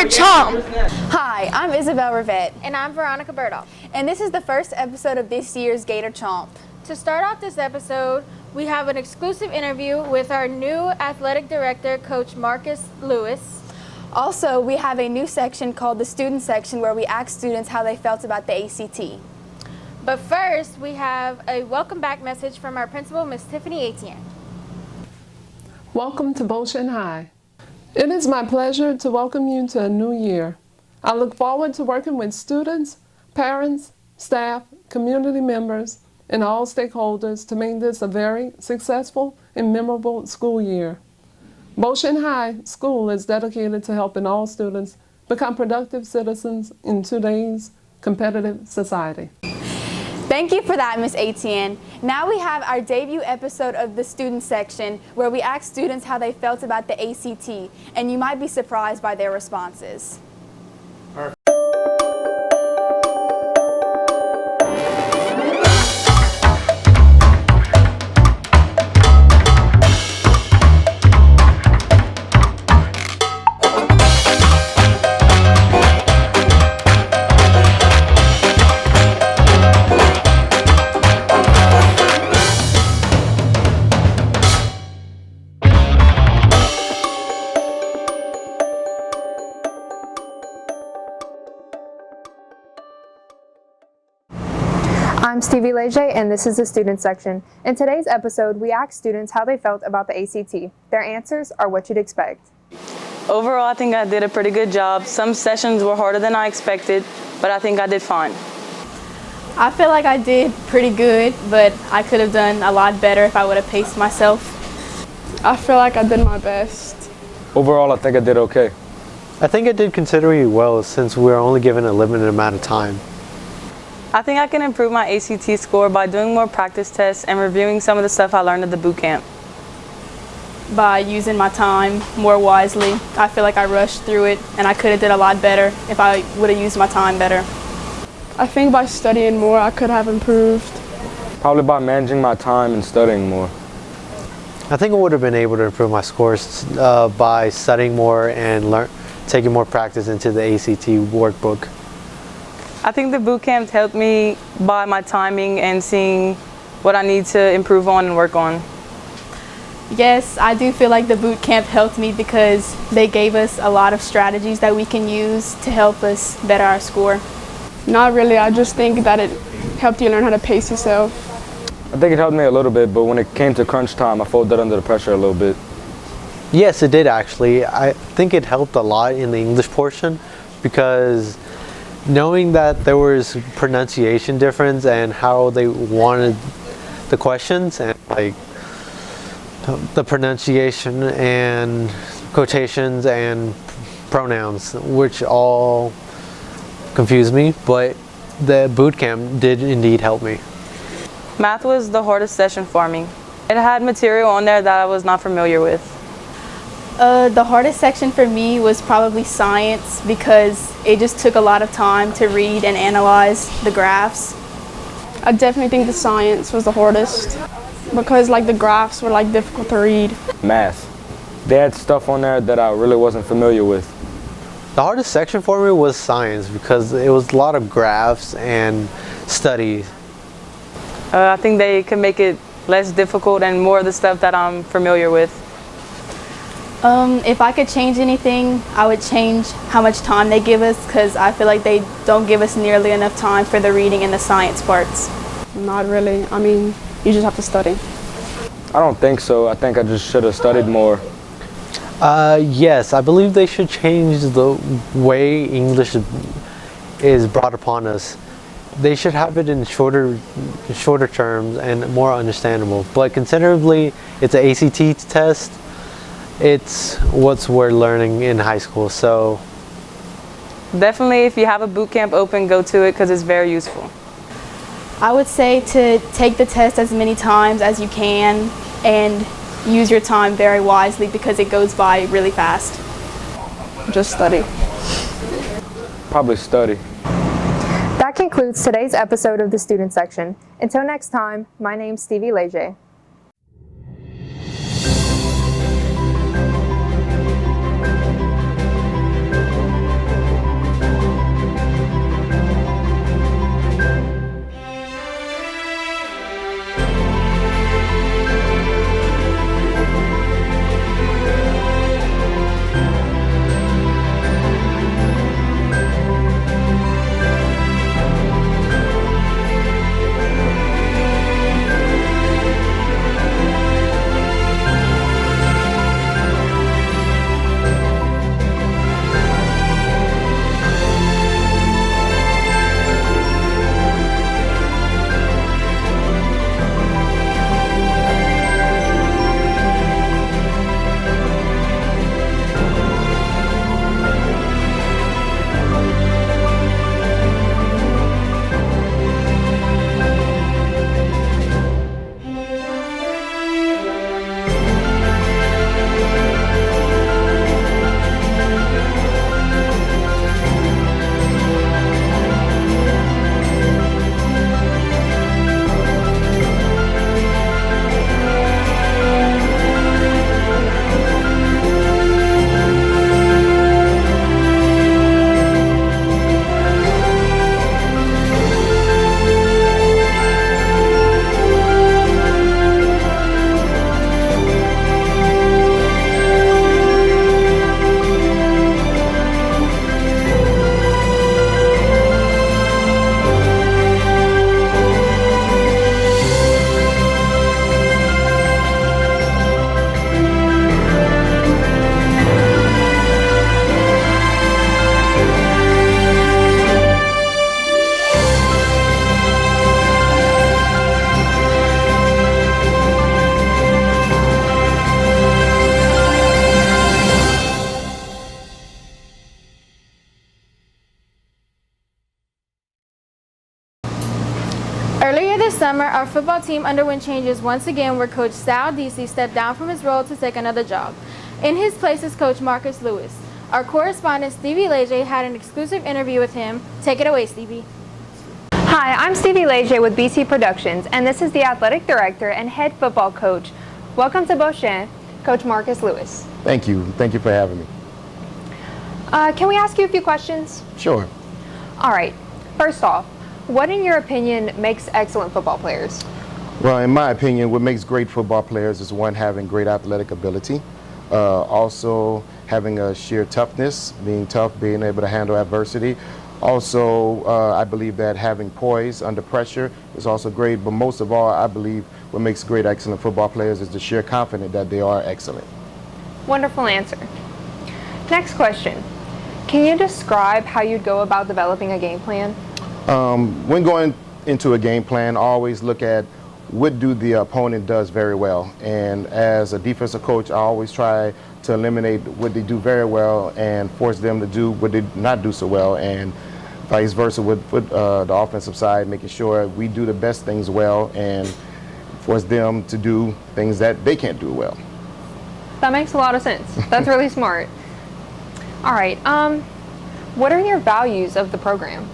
Gator Chomp! Hi, I'm Isabel Rivette. And I'm Veronica Burdoff. And this is the first episode of this year's Gator Chomp. To start off this episode, we have an exclusive interview with our new athletic director, Coach Marcus Lewis. Also, we have a new section called the student section where we ask students how they felt about the ACT. But first, we have a welcome back message from our principal, Miss Tiffany Etienne. Welcome to Beau High. It is my pleasure to welcome you to a new year. I look forward to working with students, parents, staff, community members, and all stakeholders to make this a very successful and memorable school year. Beau High School is dedicated to helping all students become productive citizens in today's competitive society. Thank you for that, Ms. Etienne. Now we have our debut episode of the student section where we ask students how they felt about the ACT, and you might be surprised by their responses. I'm Stevie Leger, and this is the student section. In today's episode, we asked students how they felt about the ACT. Their answers are what you'd expect. Overall, I think I did a pretty good job. Some sessions were harder than I expected, but I think I did fine. I feel like I did pretty good, but I could have done a lot better if I would have paced myself. I feel like I did my best. Overall, I think I did okay. I think I did considerably well since we were only given a limited amount of time. I think I can improve my ACT score by doing more practice tests and reviewing some of the stuff I learned at the boot camp. By using my time more wisely. I feel like I rushed through it, and I could have did a lot better if I would have used my time better. I think by studying more, I could have improved. Probably by managing my time and studying more. I think I would have been able to improve my scores by studying more and taking more practice into the ACT workbook. I think the boot camp helped me by my timing and seeing what I need to improve on and work on. Yes, I do feel like the boot camp helped me because they gave us a lot of strategies that we can use to help us better our score. Not really, I just think that it helped you learn how to pace yourself. I think it helped me a little bit, but when it came to crunch time, I folded under the pressure a little bit. Yes, it did actually. I think it helped a lot in the English portion because knowing that there was pronunciation difference and how they wanted the questions and like the pronunciation and quotations and pronouns, which all confused me, but the boot camp did indeed help me. Math was the hardest session for me. It had material on there that I was not familiar with. The hardest section for me was probably science because it just took a lot of time to read and analyze the graphs. I definitely think the science was the hardest because like the graphs were like difficult to read. Math. They had stuff on there that I really wasn't familiar with. The hardest section for me was science because it was a lot of graphs and studies. I think they could make it less difficult and more of the stuff that I'm familiar with. If I could change anything, I would change how much time they give us because I feel like they don't give us nearly enough time for the reading and the science parts. Not really. I mean, you just have to study. I don't think so. I think I just should have studied more. Yes, I believe they should change the way English is brought upon us. They should have it in shorter terms and more understandable. But considerably, it's an ACT test. It's what we're learning in high school, so. Definitely, if you have a boot camp open, go to it because it's very useful. I would say to take the test as many times as you can and use your time very wisely because it goes by really fast. Just study. Probably study. That concludes today's episode of the student section. Until next time, my name's Stevie Leger. Earlier this summer, our football team underwent changes once again where Coach Sal DC stepped down from his role to take another job. In his place is Coach Marcus Lewis. Our correspondent Stevie Leger had an exclusive interview with him. Take it away, Stevie. Hi, I'm Stevie Leger with BC Productions, and this is the athletic director and head football coach. Welcome to Beau, Coach Marcus Lewis. Thank you. Thank you for having me. Can we ask you a few questions? Sure. All right. First off, what in your opinion makes excellent football players? Well, in my opinion, what makes great football players is one, having great athletic ability, also having a sheer toughness, being tough, being able to handle adversity. Also, I believe that having poise under pressure is also great, but most of all, I believe what makes great, excellent football players is the sheer confidence that they are excellent. Wonderful answer. Next question. Can you describe how you'd go about developing a game plan? When going into a game plan, always look at what do the opponent does very well. And as a defensive coach, I always try to eliminate what they do very well and force them to do what they not do so well, and vice versa with the offensive side, making sure we do the best things well and force them to do things that they can't do well. That makes a lot of sense. That's really smart. All right. What are your values of the program?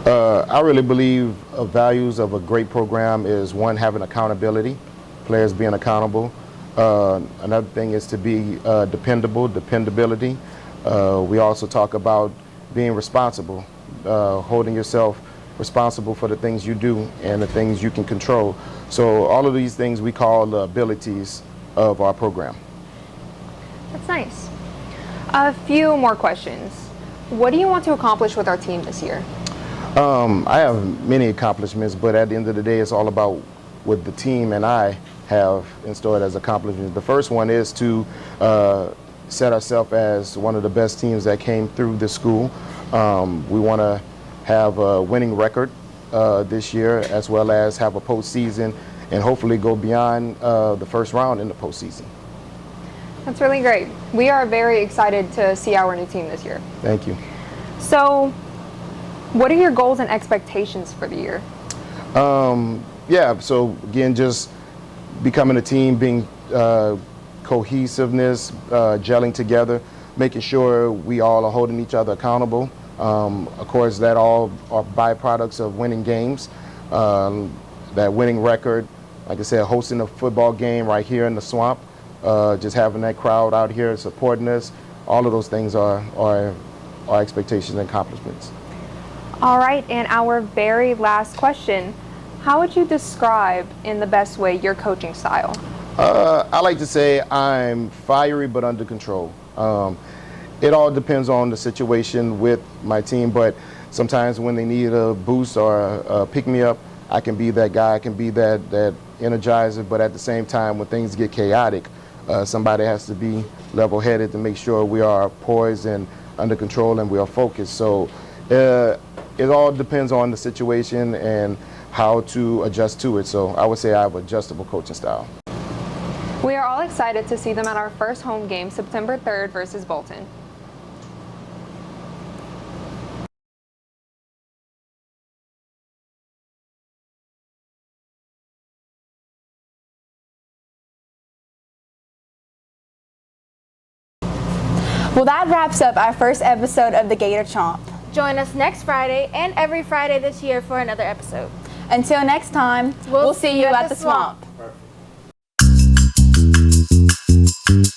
I really believe values of a great program is one, having accountability, players being accountable. Another thing is to be dependability. We also talk about being responsible, holding yourself responsible for the things you do and the things you can control. So all of these things we call the abilities of our program. That's nice. A few more questions. What do you want to accomplish with our team this year? I have many accomplishments, but at the end of the day, it's all about what the team and I have in store as accomplishments. The first one is to set ourselves as one of the best teams that came through the school. We want to have a winning record this year, as well as have a postseason and hopefully go beyond the first round in the postseason. That's really great. We are very excited to see our new team this year. Thank you. So, what are your goals and expectations for the year? Yeah, so again, just becoming a team, being cohesiveness, gelling together, making sure we all are holding each other accountable. Of course, that all are byproducts of winning games. That winning record, like I said, hosting a football game right here in the swamp, just having that crowd out here supporting us, all of those things are our expectations and accomplishments. All right, and our very last question. How would you describe in the best way your coaching style? I like to say I'm fiery but under control. It all depends on the situation with my team, but sometimes when they need a boost or a pick-me-up, I can be that guy, I can be that energizer, but at the same time, when things get chaotic, somebody has to be level-headed to make sure we are poised and under control and we are focused. So it all depends on the situation and how to adjust to it. So I would say I have adjustable coaching style. We are all excited to see them at our first home game, September 3rd versus Bolton. Well, that wraps up our first episode of the Gator Chomp. Join us next Friday and every Friday this year for another episode. Until next time, we'll see you at the swamp. Perfect.